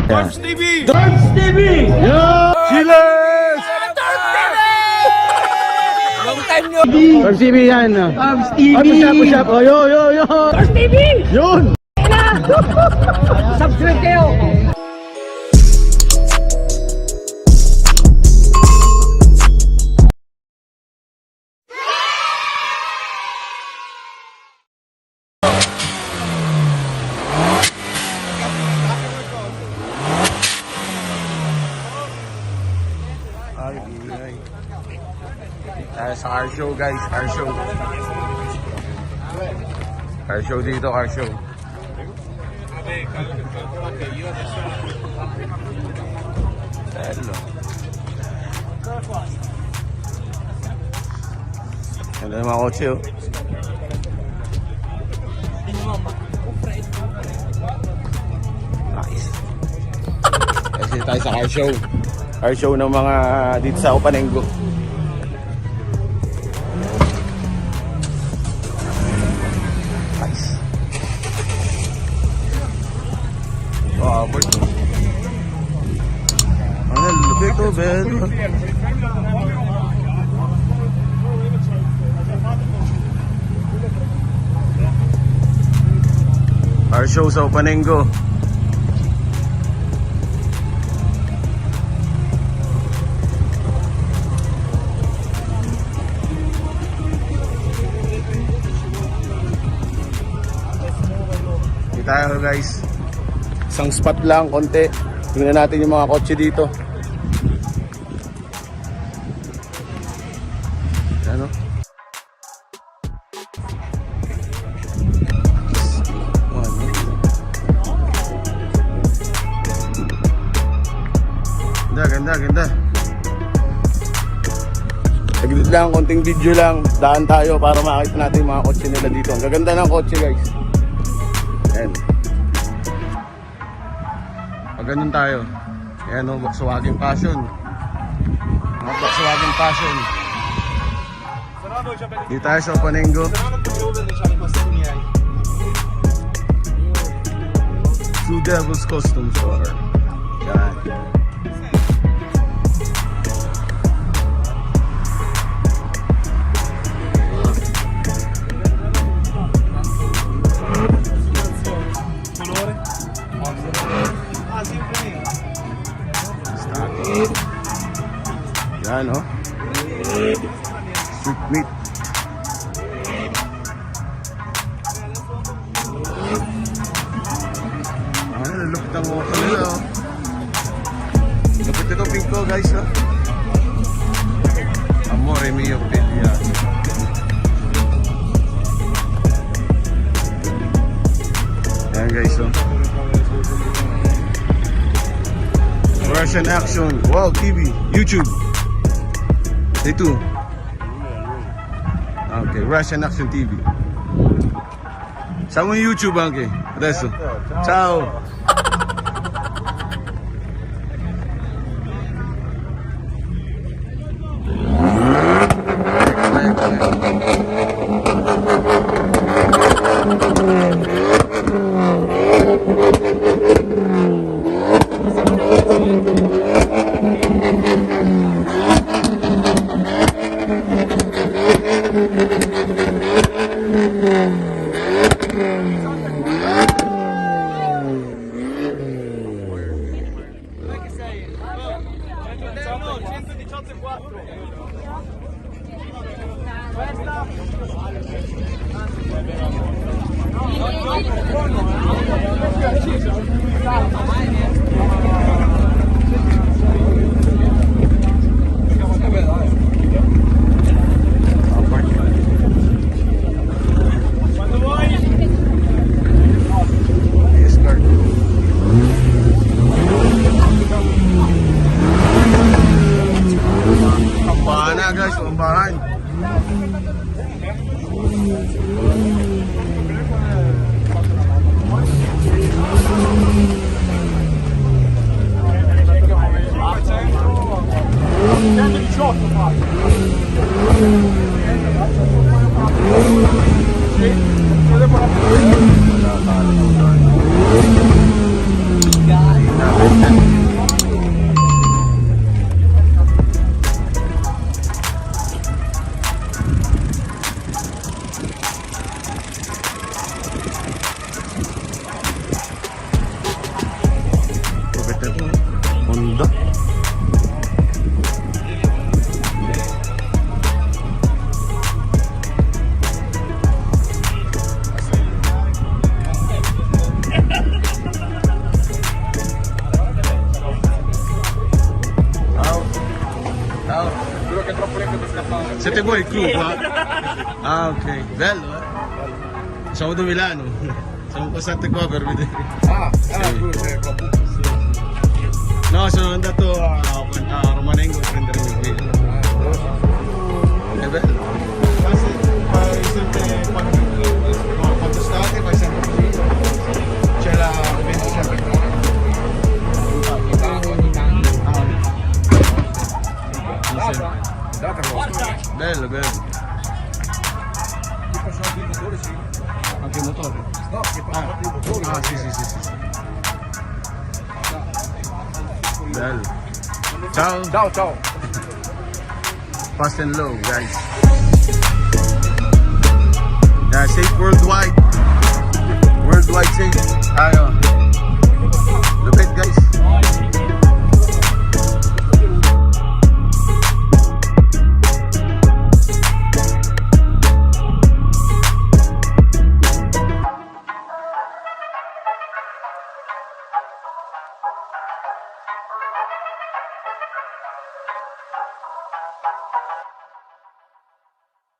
Torvstv! Torvstv! Yo! Chiles! Long time nyo! Torvstv yan! Torvstv! Push up! Oh, yo! Torvstv! Yun! Subscribe kayo! Sa car show guys, car show. Car show dito, car show. Hello. Ganda ng mga kotse oh. Nice. Kasi tayo sa car show. Car show ng mga dito sa OFFANENGO. Ito, Ben. Car show sa OFFANENGO. Dito tayo guys. Isang spot lang, konti. Tingnan natin yung mga kotse dito. Ano? Ganda. Saglit lang, konting video lang. Daan tayo para makita natin yung mga kotse nila dito. Ang gaganda ng kotse guys. Ayan. Pag ganun tayo. Ayan o, Volkswagen Passion. Mga Volkswagen Passion. Dito tayo sa OFFANENGO. Two Devils Custom Store. Yan. Yan o. Sweet meat. Lupit ang moto nila oh. Lupit ito pink ko guys oh. Amore mio pedia. Yan guys oh. Russian Action, Wow TV, YouTube. DATU. Okay, Russian Action TV. Siamo in YouTube anche adesso. Ciao. Honda. Siete voi il club? Ah, ok, bello, eh? Siamo da Milano, siamo passati qua per vedere. No, sono andato a Romanengo a prendere il video. È bello. Quando state fai sempre così? C'è la vento sempre qua. Bello, bello. Anche il motore? No, che passa il motore. Ah, sì. Bello. Ciao. Fast and low, guys. Yeah, safe worldwide. Worldwide safe. Ayun. Lupit, guys.